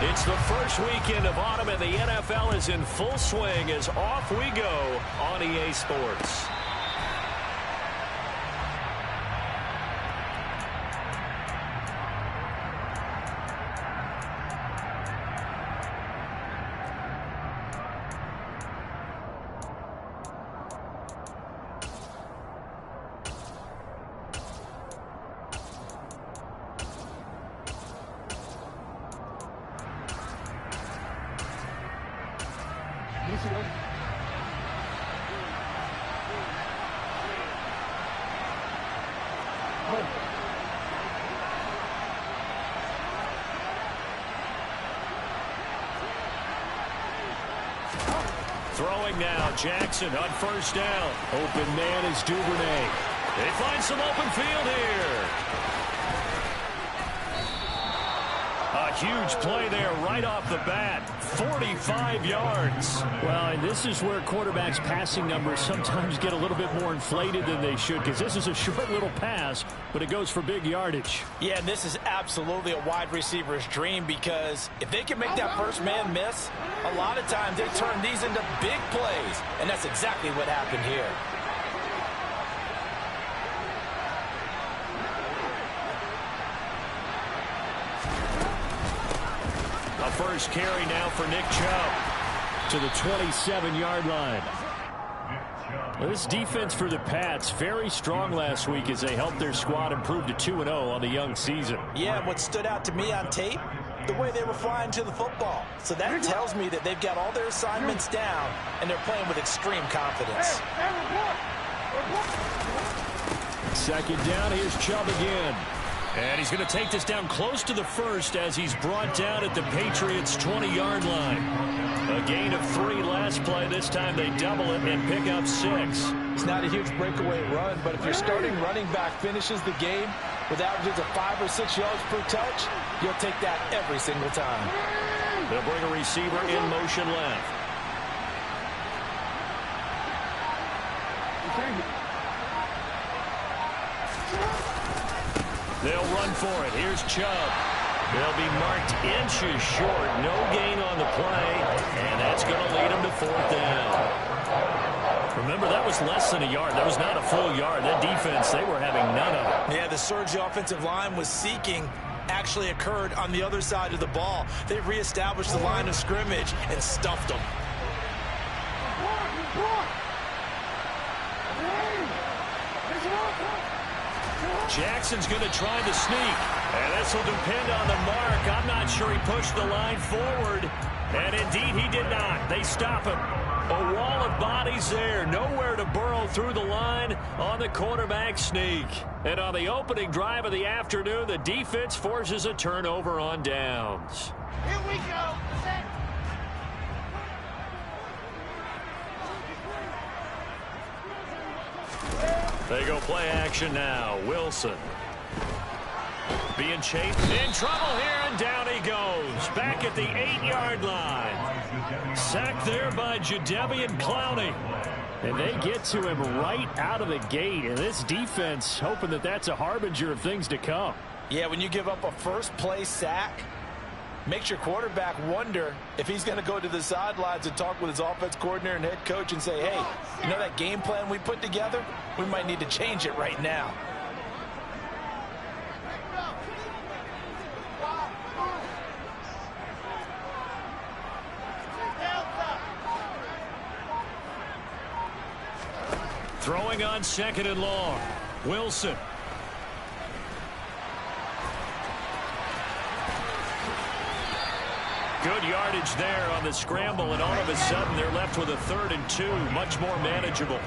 It's the first weekend of autumn, and the NFL is in full swing as off we go on EA Sports. Throwing now, Jackson on first down. Open man is Duvernay. They find some open field here. A huge play there right off the bat. 45 yards. Well, and this is where quarterbacks' passing numbers sometimes get a little bit more inflated than they should, because this is a short little pass, but it goes for big yardage. Yeah, and this is absolutely a wide receiver's dream, because if they can make that first man miss, a lot of times they turn these into big plays, and that's exactly what happened here. A first carry now for Nick Chubb to the 27-yard line. Well, this defense for the Pats, very strong last week as they helped their squad improve to 2-0 on the young season. Yeah, what stood out to me on tape, the way they were flying to the football. So that tells me that they've got all their assignments down, and they're playing with extreme confidence. Second down, here's Chubb again. And he's going to take this down close to the first as he's brought down at the Patriots' 20-yard line. A gain of 3 last play. This time they double it and pick up 6. It's not a huge breakaway run, but if your starting running back finishes the game with averages of 5 or 6 yards per touch, you'll take that every single time. They'll bring a receiver in motion left. They'll run for it. Here's Chubb. They'll be marked inches short. No gain on the play, and that's going to lead them to 4th down. Remember, that was less than a yard. That was not a full yard. That defense, they were having none of it. Yeah, the surge the offensive line was seeking actually occurred on the other side of the ball. They reestablished the line of scrimmage and stuffed them. Jackson's going to try to sneak, and this will depend on the mark. I'm not sure he pushed the line forward, and indeed he did not. They stop him. A wall of bodies there, nowhere to burrow through the line on the quarterback sneak. And on the opening drive of the afternoon, the defense forces a turnover on downs. Here we go. Set. They go play action now. Wilson being chased, in trouble here, and down he goes. Back at the 8-yard line. Sacked there by Jadeveon Clowney. And they get to him right out of the gate. And this defense hoping that that's a harbinger of things to come. Yeah, when you give up a first-play sack, makes your quarterback wonder if he's going to go to the sidelines and talk with his offense coordinator and head coach and say, hey, you know that game plan we put together? We might need to change it right now. Throwing on 2nd and long. Wilson. Good yardage there on the scramble, and all of a sudden they're left with a 3rd and 2, much more manageable.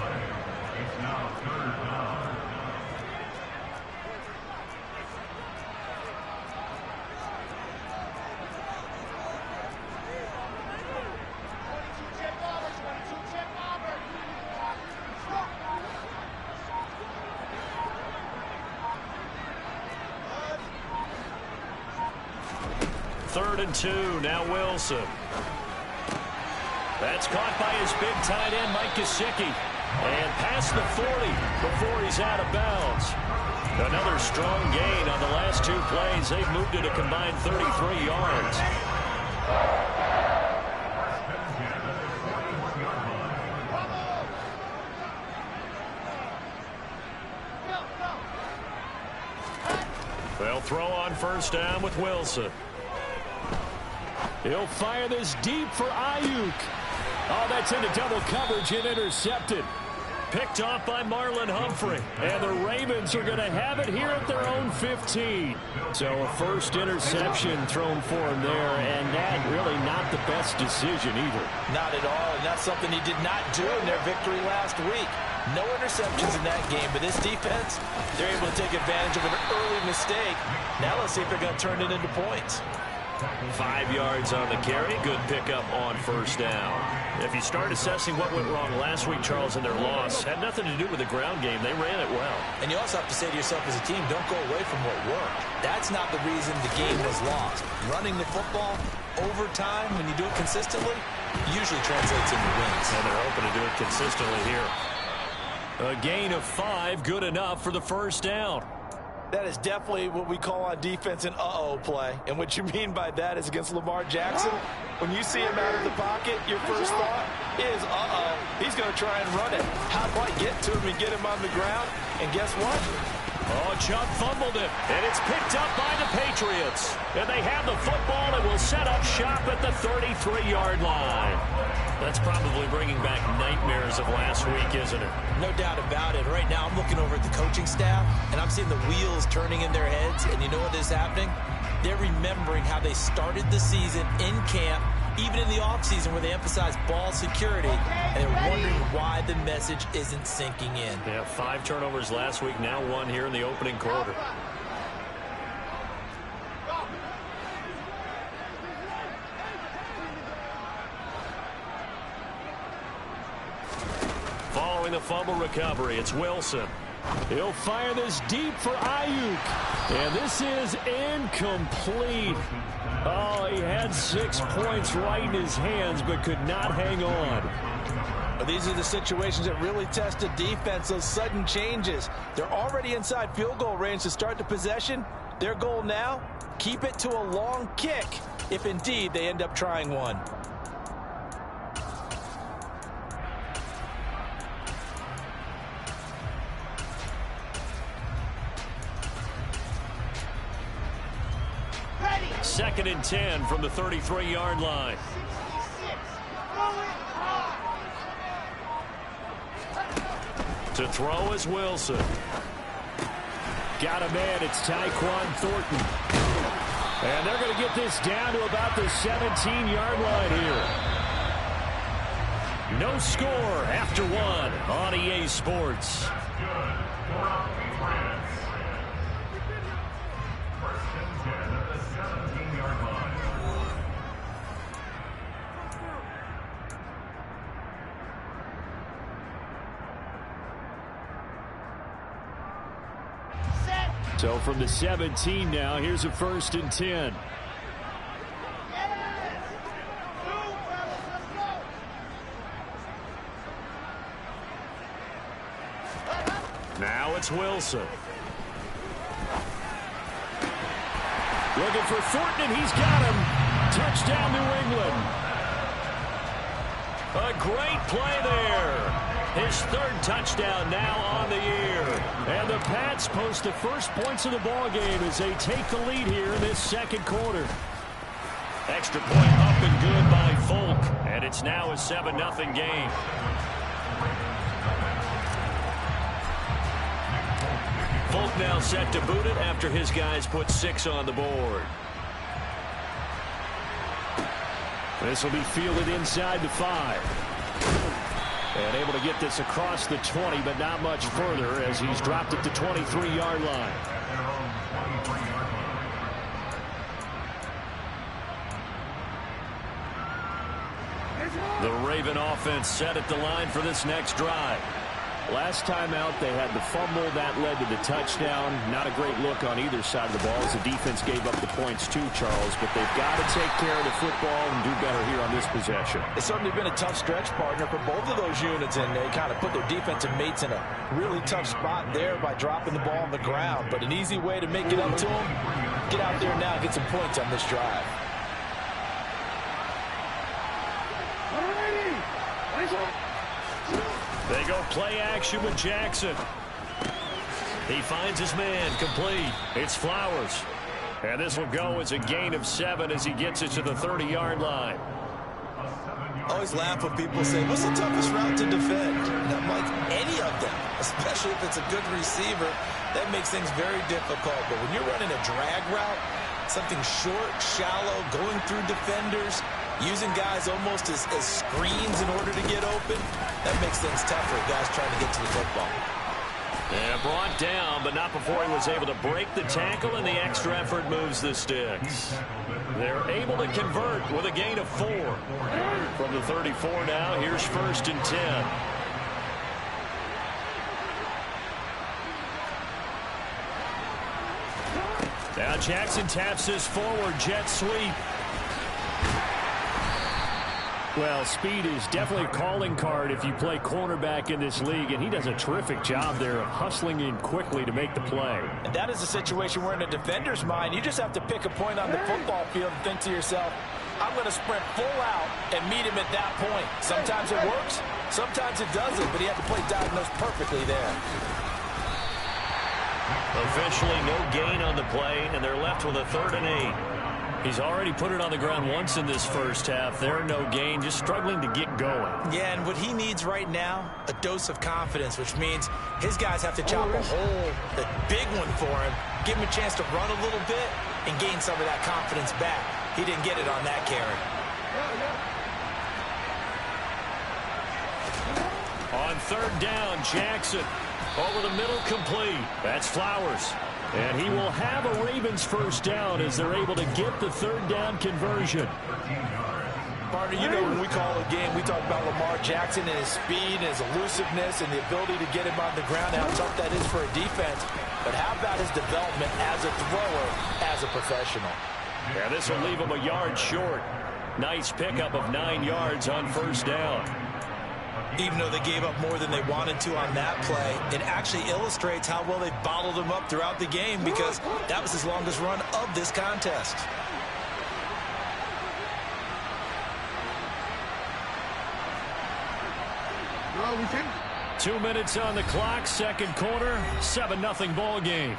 Third and 2, now Wilson. That's caught by his big tight end, Mike Gesicki. And past the 40 before he's out of bounds. Another strong gain on the last 2 plays. They've moved it a combined 33 yards. They'll throw on first down with Wilson. He'll fire this deep for Ayuk. Oh, that's into double coverage and intercepted. Picked off by Marlon Humphrey. And the Ravens are going to have it here at their own 15. So a first interception thrown for him there, and that really not the best decision either. Not at all, and that's something he did not do in their victory last week. No interceptions in that game, but this defense, they're able to take advantage of an early mistake. Now let's see if they're going to turn it into points. 5 yards on the carry. Good pickup on first down. If you start assessing what went wrong last week, Charles, in their loss, had nothing to do with the ground game. They ran it well. And you also have to say to yourself as a team, don't go away from what worked. That's not the reason the game was lost. Running the football over time, when you do it consistently, usually translates into wins. And they're hoping to do it consistently here. A gain of 5, good enough for the first down. That is definitely what we call on defense an uh-oh play. And what you mean by that is against Lamar Jackson, when you see him out of the pocket, your first thought is, uh-oh, he's going to try and run it. How do I get to him and get him on the ground? And guess what? Oh, Chubb fumbled it, and it's picked up by the Patriots. And they have the football and will set up shop at the 33-yard line. That's probably bringing back nightmares of last week, isn't it? No doubt about it. Right now, I'm looking over at the coaching staff, and I'm seeing the wheels turning in their heads. And you know what is happening? They're remembering how they started the season in camp, even in the offseason where they emphasized ball security, and they're wondering why the message isn't sinking in. Yeah, 5 turnovers last week, now 1 here in the opening quarter. Following the fumble recovery, it's Wilson. He'll fire this deep for Ayuk. And this is incomplete. Oh, he had 6 points right in his hands, but could not hang on. These are the situations that really test a defense, those sudden changes. They're already inside field goal range to start the possession. Their goal now, keep it to a long kick, if indeed they end up trying one. Second and 10 from the 33-yard line. To throw is Wilson. Got a man. It's Tyquan Thornton. And they're going to get this down to about the 17-yard line here. No score after 1 on EA Sports. So from the 17 now, here's a 1st and 10. Now it's Wilson. Looking for Thornton, and he's got him. Touchdown, New England. A great play there. His 3rd touchdown now on the year. And the Pats post the first points of the ball game as they take the lead here in this 2nd quarter. Extra point up and good by Folk. And it's now a 7-0 game. Folk now set to boot it after his guys put 6 on the board. This will be fielded inside the 5. And able to get this across the 20, but not much further as he's dropped it to 23-yard line. The Raven offense set at the line for this next drive. Last time out, they had the fumble. That led to the touchdown. Not a great look on either side of the ball as the defense gave up the points too, Charles. But they've got to take care of the football and do better here on this possession. It's certainly been a tough stretch, partner, for both of those units, and they kind of put their defensive mates in a really tough spot there by dropping the ball on the ground. But an easy way to make it up to them, get out there now and get some points on this drive. They go play action with Jackson. He finds his man, complete. It's Flowers. And this will go as a gain of 7 as he gets it to the 30-yard line. I always laugh when people say, what's the toughest route to defend? And I'm like, any of them, especially if it's a good receiver. That makes things very difficult. But when you're running a drag route, something short, shallow, going through defenders, using guys almost as screens in order to get open, that makes things tougher, guys trying to get to the football. And brought down, but not before he was able to break the tackle, and the extra effort moves the sticks. They're able to convert with a gain of 4. From the 34 now, here's 1st and 10. Now Jackson taps this forward jet sweep. Well, speed is definitely a calling card if you play cornerback in this league, and he does a terrific job there of hustling in quickly to make the play. And that is a situation where in a defender's mind, you just have to pick a point on the football field and think to yourself, I'm going to sprint full out and meet him at that point. Sometimes it works, sometimes it doesn't, but he had to play diagnosed perfectly there. Officially no gain on the play, and they're left with a 3rd and 8. He's already put it on the ground once in this first half. There, no gain, just struggling to get going. Yeah, and what he needs right now, a dose of confidence, which means his guys have to chop a hole, a big one for him, give him a chance to run a little bit and gain some of that confidence back. He didn't get it on that carry. On 3rd down, Jackson over the middle, complete. That's Flowers. And he will have a Ravens first down as they're able to get the 3rd down conversion. Partner, you know when we call a game, we talk about Lamar Jackson and his speed and his elusiveness and the ability to get him on the ground, how tough that is for a defense. But how about his development as a thrower, as a professional? Yeah, this will leave him a yard short. Nice pickup of 9 yards on 1st down. Even though they gave up more than they wanted to on that play, it actually illustrates how well they bottled him up throughout the game because that was his longest run of this contest. No, 2 minutes on the clock, 2nd quarter, 7-0 ball game.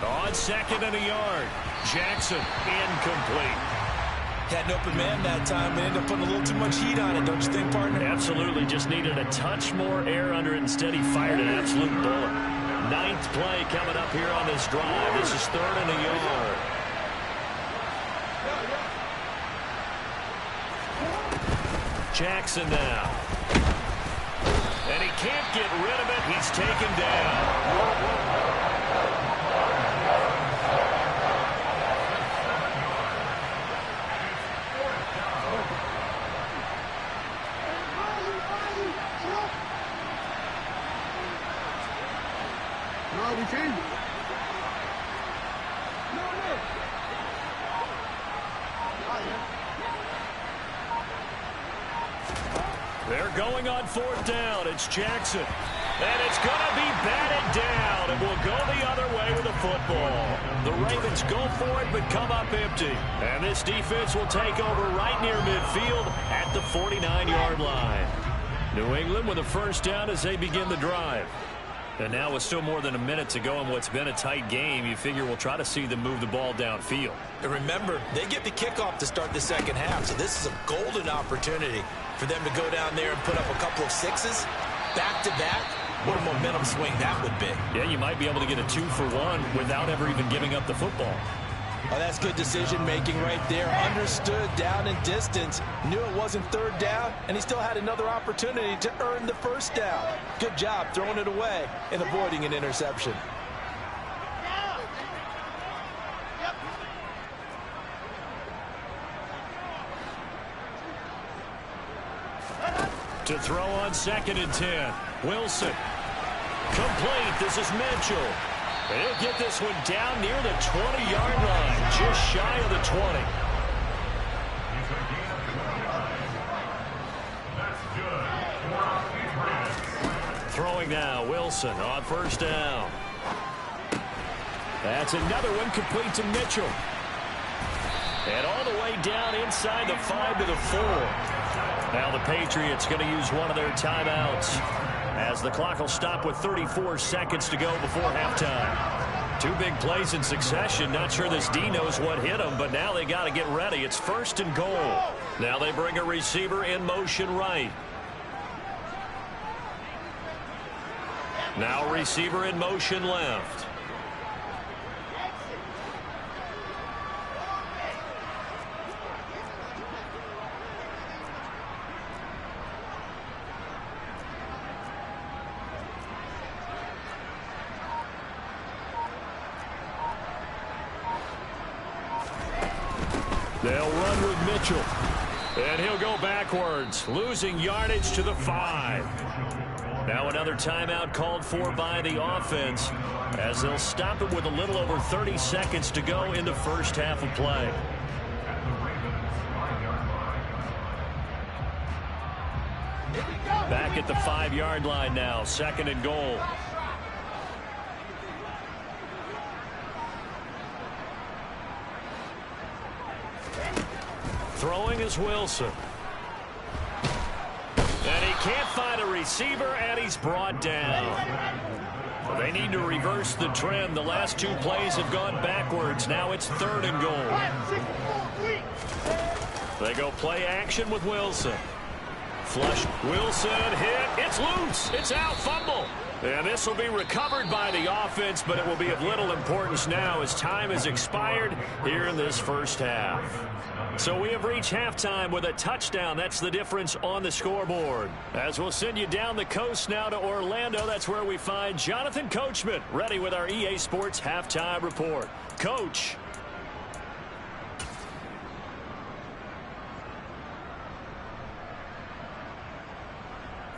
On 2nd and a yard, Jackson incomplete. Had an open man that time and ended up putting a little too much heat on it, don't you think, partner? Absolutely, just needed a touch more air under it. Instead, he fired an absolute bullet. 9th play coming up here on this drive. This is 3rd and a yard. Jackson now. And he can't get rid of it. He's taken down. They're going on 4th down. It's Jackson. And it's going to be batted down. And will go the other way with the football. The Ravens go for it, but come up empty. And this defense will take over right near midfield at the 49-yard line. New England with a first down as they begin the drive. And now with still more than a minute to go in what's been a tight game, you figure we'll try to see them move the ball downfield. And remember, they get the kickoff to start the second half, so this is a golden opportunity for them to go down there and put up a couple of sixes back-to-back. What a momentum swing that would be. Yeah, you might be able to get a 2-for-1 without ever even giving up the football. Oh, that's good decision-making right there. Understood down and distance. Knew it wasn't 3rd down, and he still had another opportunity to earn the first down. Good job throwing it away and avoiding an interception. To throw on 2nd and 10. Wilson. Complete. This is Mitchell. He'll get this one down near the 20-yard line, just shy of the 20. throwing now. Wilson on first down. That's another one complete to Mitchell. And all the way down inside the 5 to the 4. Now the Patriots going to use one of their timeouts as the clock will stop with 34 seconds to go before halftime. 2 big plays in succession. Not sure this D knows what hit them, but now they got to get ready. It's first and goal. Now they bring a receiver in motion right. Now receiver in motion left. They'll run with Mitchell. And he'll go backwards, losing yardage to the 5. Now another timeout called for by the offense as they'll stop it with a little over 30 seconds to go in the first half of play. Back at the 5-yard line now, second and goal. Throwing is Wilson. And he can't find a receiver, and he's brought down. They need to reverse the trend. The last 2 plays have gone backwards. Now it's third and goal. They go play action with Wilson. Flush. Wilson hit. It's loose. It's out. Fumble. And this will be recovered by the offense, but it will be of little importance now as time has expired here in this first half. So we have reached halftime with a touchdown. That's the difference on the scoreboard. As we'll send you down the coast now to Orlando, that's where we find Jonathan Coachman ready with our EA Sports Halftime Report. Coach.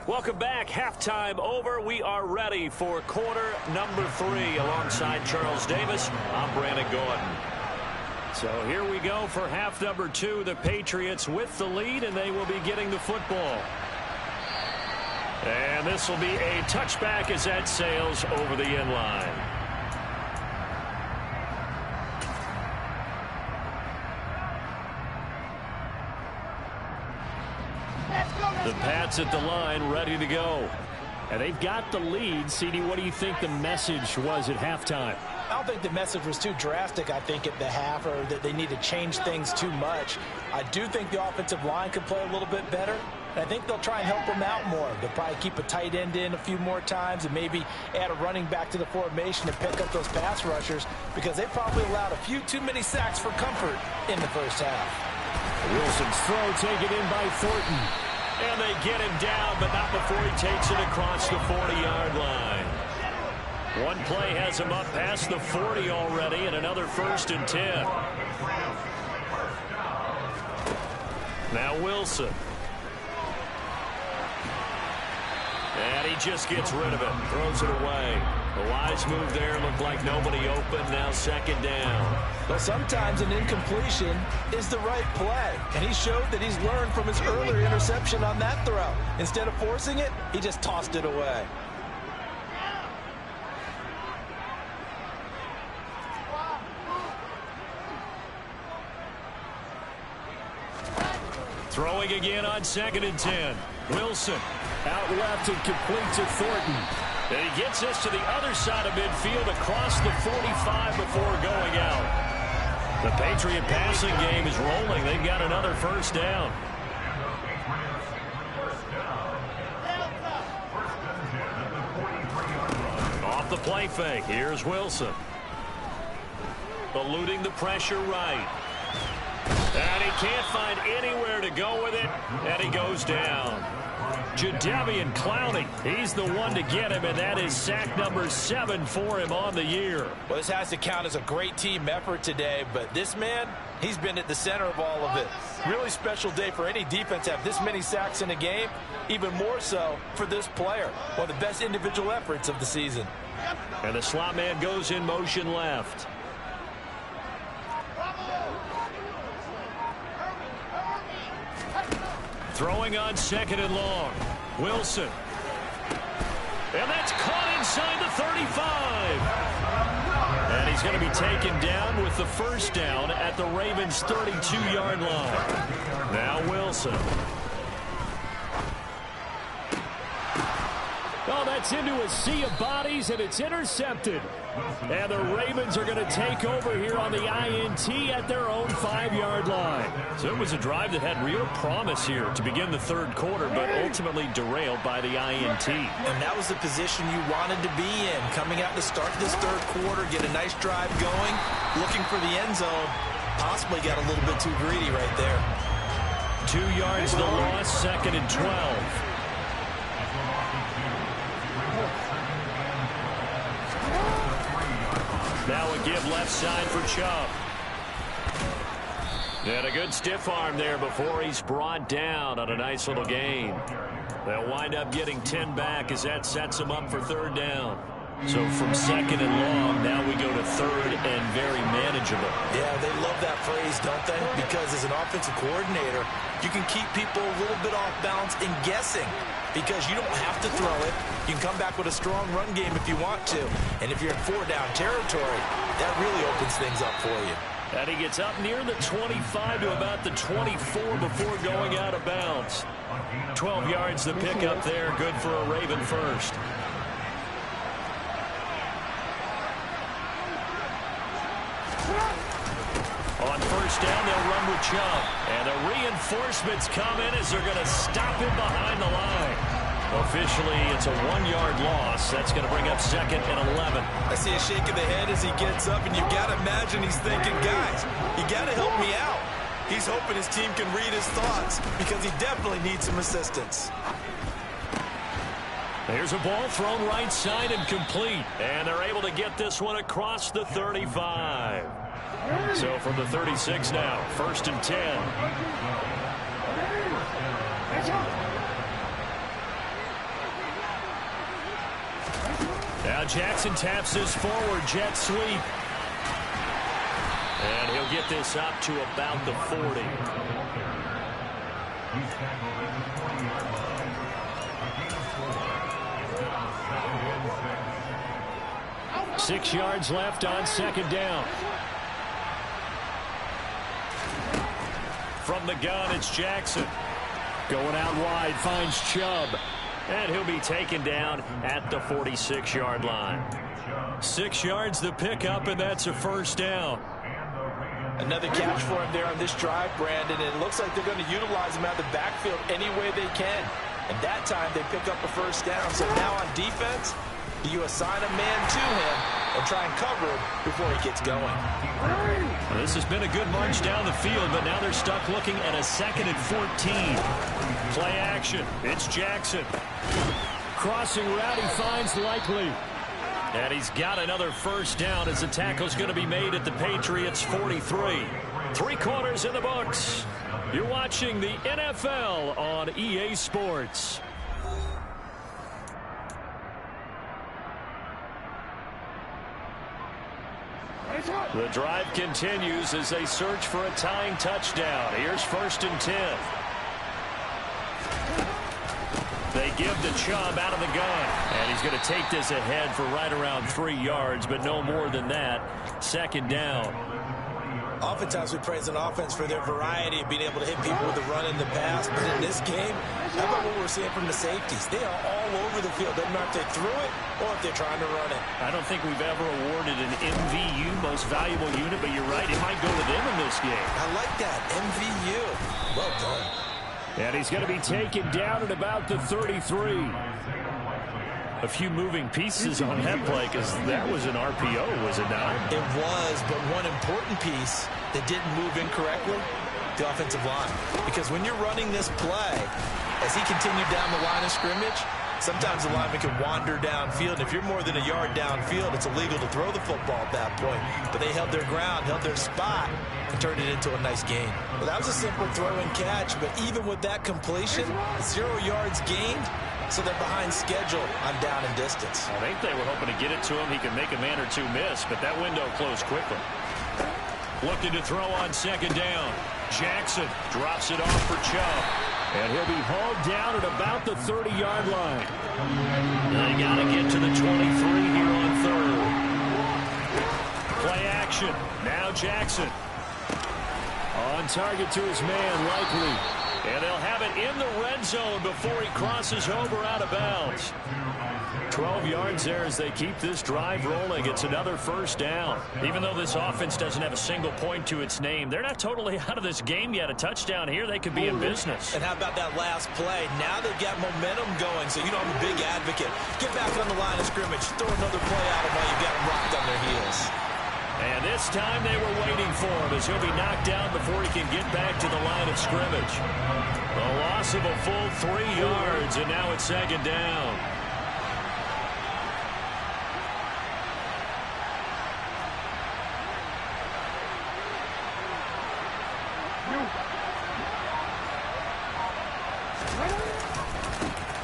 Welcome back. Halftime over. We are ready for quarter number 3 alongside Charles Davis. I'm Brandon Gordon. So here we go for half number 2. The Patriots with the lead, and they will be getting the football. And this will be a touchback as that sails over the end line. The Pats at the line, ready to go. And they've got the lead. CD, what do you think the message was at halftime? I don't think the message was too drastic, I think, at the half, or that they need to change things too much. I do think the offensive line could play a little bit better. And I think they'll try and help them out more. They'll probably keep a tight end in a few more times and maybe add a running back to the formation and pick up those pass rushers because they probably allowed a few too many sacks for comfort in the first half. Wilson's throw taken in by Thornton. And they get him down, but not before he takes it across the 40-yard line. One play has him up past the 40 already, and another first and 10. Now Wilson. And he just gets rid of it, throws it away. The wise move there, looked like nobody open, now second down. But sometimes an incompletion is the right play, and he showed that he's learned from his earlier interception on that throw. Instead of forcing it, he just tossed it away. Throwing again on second and 10. Wilson. Out left and complete to Thornton. And he gets this to the other side of midfield across the 45 before going out. The Patriot passing game is rolling. They've got another first down. Off the play fake. Here's Wilson. Eluding the pressure right. And he can't find anywhere to go with it. And he goes down. Jadeveon Clowney, he's the one to get him, and that is sack number 7 for him on the year. Well, this has to count as a great team effort today, but this man, he's been at the center of all of it. Really special day for any defense to have this many sacks in a game, even more so for this player. One of the best individual efforts of the season. And the slot man goes in motion left. Throwing on second and long. Wilson. And that's caught inside the 35. And he's going to be taken down with the first down at the Ravens' 32-yard line. Now Wilson. Oh, that's into a sea of bodies, and it's intercepted. And the Ravens are going to take over here on the INT at their own 5-yard line. So it was a drive that had real promise here to begin the third quarter, but ultimately derailed by the INT. And that was the position you wanted to be in. Coming out to start this third quarter, get a nice drive going, looking for the end zone. Possibly got a little bit too greedy right there. 2 yards the loss, 2nd and 12. Now a give left side for Chubb. And a good stiff arm there before he's brought down on a nice little gain. They'll wind up getting 10 back as that sets them up for third down. So from 2nd and long, now we go to 3rd and very manageable. Yeah, they love that phrase, don't they? Because as an offensive coordinator, you can keep people a little bit off balance and guessing because you don't have to throw it. You can come back with a strong run game if you want to. And if you're in 4-down territory, that really opens things up for you. And he gets up near the 25 to about the 24 before going out of bounds. 12 yards the pickup there, good for a Raven first. On first down, they'll run with Chubb. And the reinforcements come in as they're going to stop him behind the line. Officially, it's a 1-yard loss. That's going to bring up 2nd and 11. I see a shake of the head as he gets up, and you've got to imagine he's thinking, guys, you got to help me out. He's hoping his team can read his thoughts because he definitely needs some assistance. There's a ball thrown right side and complete. And they're able to get this one across the 35. So from the 36 now, 1st and 10. Now Jackson taps this forward jet sweep. And he'll get this up to about the 40. 6 yards left on 2nd down. From the gun, it's Jackson. Going out wide, finds Chubb. And he'll be taken down at the 46-yard line. 6 yards the pickup, and that's a first down. Another catch for him there on this drive, Brandon. And it looks like they're going to utilize him out of the backfield any way they can. And that time they pick up a first down. So now on defense, you assign a man to him and try and cover him before he gets going. Well, this has been a good march down the field, but now they're stuck looking at a 2nd and 14. Play action. It's Jackson. Crossing route, he finds Likely. And he's got another first down as the tackle's going to be made at the Patriots' 43. 3 quarters in the books. You're watching the NFL on EA Sports. The drive continues as they search for a tying touchdown. Here's 1st and 10. They give to Chubb out of the gun. And he's going to take this ahead for right around 3 yards, but no more than that. 2nd down. Oftentimes we praise an offense for their variety of being able to hit people with the run in the pass. But in this game, how about what we're seeing from the safeties? They are all over the field. Doesn't matter if they threw it or if they're trying to run it. I don't think we've ever awarded an MVU, most valuable unit, but you're right, it might go to them in this game. I like that, MVU. Well done. And he's going to be taken down at about the 33. A few moving pieces on that play because that was an RPO, was it not? It was, but one important piece that didn't move incorrectly, the offensive line. Because when you're running this play, as he continued down the line of scrimmage, sometimes the lineman can wander downfield. And if you're more than a yard downfield, it's illegal to throw the football at that point. But they held their ground, held their spot, and turned it into a nice gain. Well, that was a simple throw and catch, but even with that completion, 0 yards gained, so they're behind schedule on down and distance. I think they were hoping to get it to him. He could make a man or two miss, but that window closed quickly. Looking to throw on 2nd down. Jackson drops it off for Chubb. And he'll be hauled down at about the 30-yard line. They got to get to the 23 here on third. Play action. Now Jackson. On target to his man, Likely. And they'll have it in the red zone before he crosses over out of bounds. 12 yards there as they keep this drive rolling. It's another first down. Even though this offense doesn't have a single point to its name, they're not totally out of this game yet. A touchdown here, they could be in business. And how about that last play? Now they've got momentum going, so you know I'm a big advocate. Get back on the line of scrimmage. Throw another play at them while you've got them rocked on their heels. And this time they were waiting for him as he'll be knocked down before he can get back to the line of scrimmage. A loss of a full 3 yards, and now it's second down.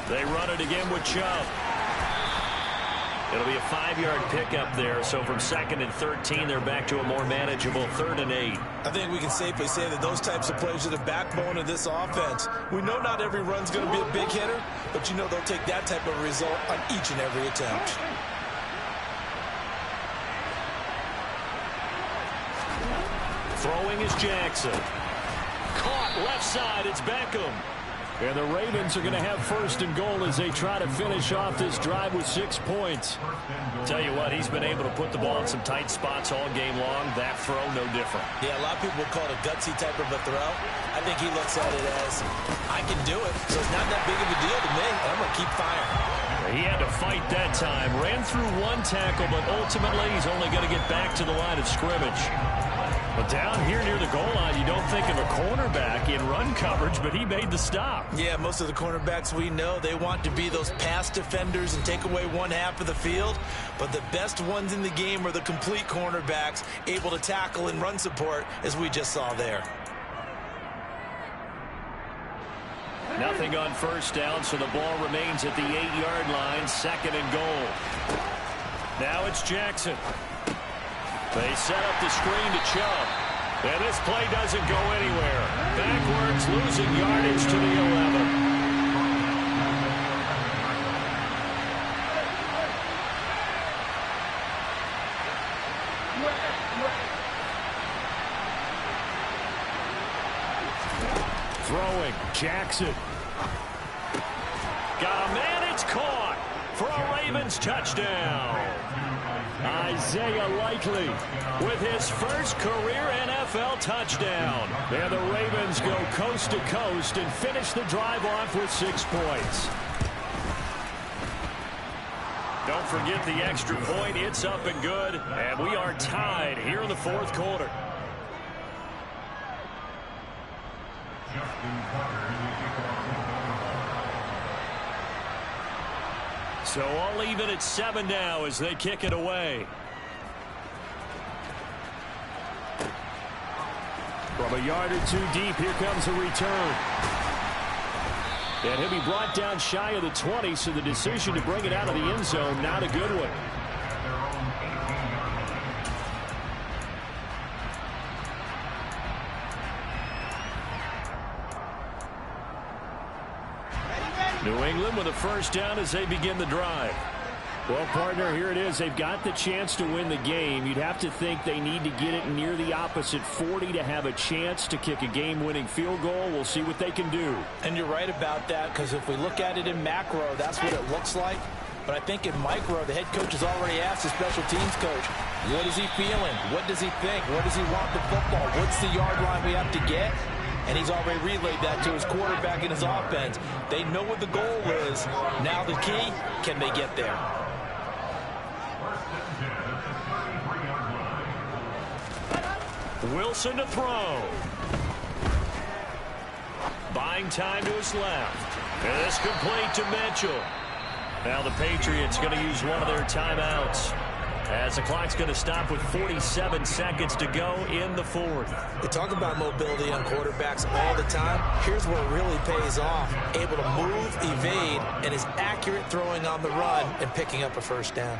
They run it again with Chubb. It'll be a 5-yard pickup there, so from 2nd and 13, they're back to a more manageable 3rd and 8. I think we can safely say that those types of plays are the backbone of this offense. We know not every run's going to be a big hitter, but you know they'll take that type of result on each and every attempt. Throwing is Jackson. Caught left side, it's Beckham. And the Ravens are going to have 1st and goal as they try to finish off this drive with 6 points. Tell you what, he's been able to put the ball in some tight spots all game long. That throw, no different. Yeah, a lot of people would call it a gutsy type of a throw. I think he looks at it as, I can do it, so it's not that big of a deal to me, and I'm going to keep firing. He had to fight that time. Ran through 1 tackle, but ultimately he's only going to get back to the line of scrimmage. But down here near the goal line, you don't think of a cornerback in run coverage, but he made the stop. Yeah, most of the cornerbacks we know, they want to be those pass defenders and take away 1/2 of the field. But the best ones in the game are the complete cornerbacks, able to tackle and run support, as we just saw there. Nothing on 1st down, so the ball remains at the 8-yard line, 2nd and goal. Now it's Jackson. They set up the screen to Chubb. And this play doesn't go anywhere. Backwards, losing yardage to the 11. Throwing, Jackson. Got a man, it's caught for a Ravens touchdown. Isaiah Likely With his first career NFL touchdown. and the Ravens go coast to coast and finish the drive off with 6 points. Don't forget the extra point. It's up and good. And we are tied here in the 4th quarter. So all even at 7 now as they kick it away. From a yard or 2 deep, here comes a return. And he'll be brought down shy of the 20, so the decision to bring it out of the end zone, not a good one. New England with a 1st down as they begin the drive. Well, partner, here it is. They've got the chance to win the game. You'd have to think they need to get it near the opposite 40 to have a chance to kick a game-winning field goal. We'll see what they can do. And you're right about that, because if we look at it in macro, that's what it looks like. But I think in micro, the head coach has already asked the special teams coach, what is he feeling? What does he think? Where does he want the football? What's the yard line we have to get? And he's already relayed that to his quarterback and his offense. They know what the goal is. Now the key, can they get there? Wilson to throw. Buying time to his left. And it's complete to Mitchell. Now the Patriots going to use one of their timeouts, as the clock's going to stop with 47 seconds to go in the 4th. They talk about mobility on quarterbacks all the time. Here's where it really pays off. Able to move, evade, and is accurate throwing on the run and picking up a 1st down.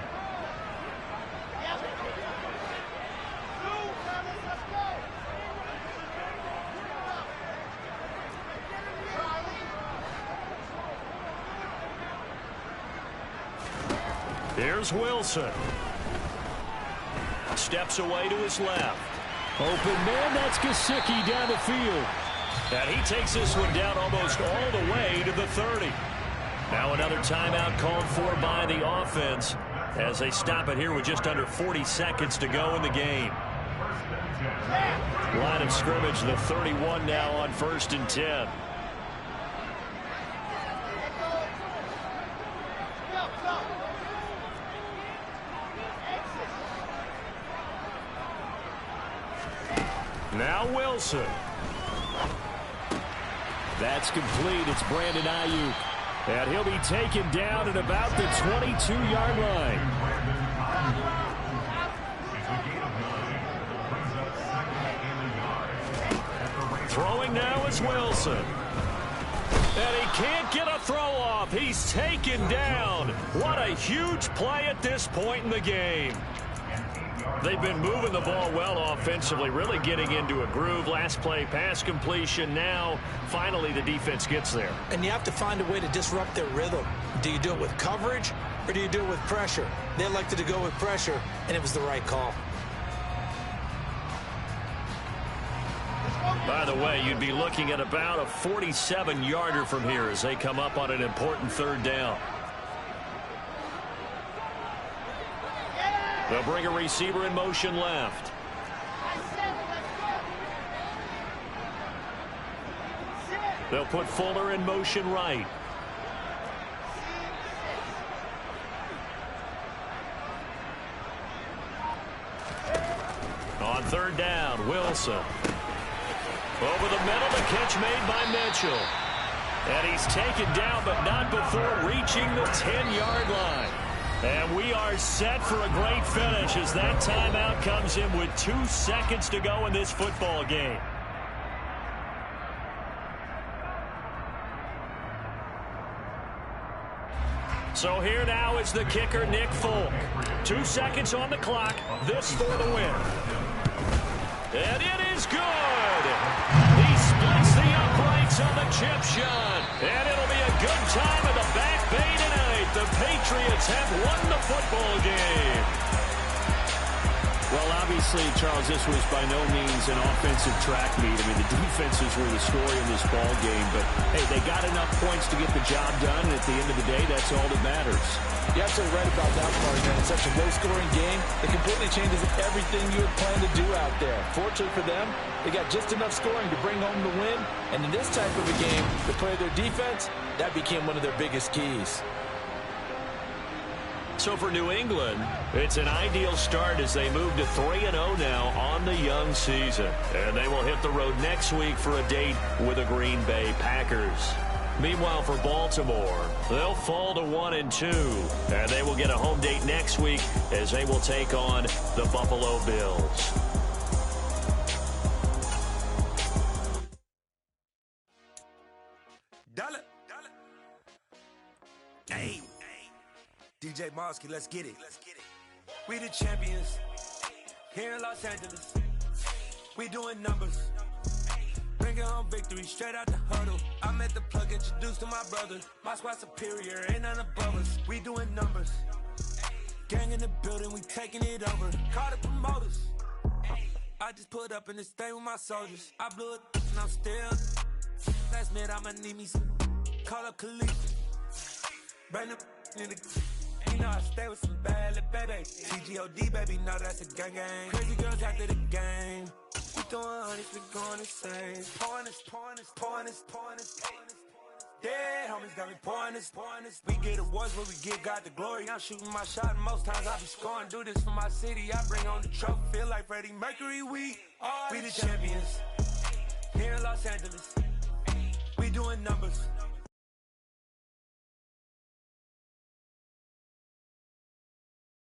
Here's Wilson. Steps away to his left. Open man, that's Gesicki down the field. And he takes this one down almost all the way to the 30. Now another timeout called for by the offense as they stop it here with just under 40 seconds to go in the game. Line of scrimmage, the 31 now on 1st and 10. Now Wilson. That's complete. It's Brandon Ayuk. And he'll be taken down at about the 22-yard line. Throwing now is Wilson. And he can't get a throw off. He's taken down. What a huge play at this point in the game. They've been moving the ball well offensively, really getting into a groove. Last play, pass completion. Now, finally, the defense gets there. And you have to find a way to disrupt their rhythm. Do you do it with coverage or do you do it with pressure? They elected to go with pressure, and it was the right call. By the way, you'd be looking at about a 47-yarder from here as they come up on an important 3rd down. They'll bring a receiver in motion left. They'll put Fuller in motion right. On 3rd down, Wilson. Over the middle, the catch made by Mitchell. And he's taken down, but not before reaching the 10-yard line. And we are set for a great finish as that timeout comes in with 2 seconds to go in this football game. So here now is the kicker, Nick Folk. 2 seconds on the clock. This for the win. And it is good. He splits the uprights on the chip shot. And it'll be a good time in the back bay tonight. The Patriots have won the football game. Well, obviously, Charles, this was by no means an offensive track meet. I mean, the defenses were the story in this ball game. But, hey, they got enough points to get the job done. And at the end of the day, that's all that matters. You're absolutely right about that part, man. It's such a low-scoring game. It completely changes everything you had planned to do out there. Fortunately for them, they got just enough scoring to bring home the win. And in this type of a game, to play their defense, that became one of their biggest keys. So for New England, it's an ideal start as they move to 3-0 now on the young season. And they will hit the road next week for a date with the Green Bay Packers. Meanwhile, for Baltimore, they'll fall to 1-2. And they will get a home date next week as they will take on the Buffalo Bills. Hey. DJ Mosky, let's get it. We the champions here in Los Angeles. We doing numbers. Bringing home victory straight out the huddle. I met the plug, introduced to my brother. My squad superior, ain't none above us. We doing numbers. Gang in the building, we taking it over. Call the promoters. I just put up in this thing with my soldiers. I blew it and I'm still. Last minute, I'ma need me some. Call up Khalid. Bring the in the. You know I stay with some bad little baby. TGOD, baby, know that's a gang gang. Crazy girls after the game. We throwing honey, we going insane. Pouring this. Yeah, homies got me pouring this. We get awards where we give God the glory. I'm shooting my shot and most times I be scoring. Do this for my city, I bring on the trophy. Feel like Freddie Mercury, we the champions here in Los Angeles. We doing numbers.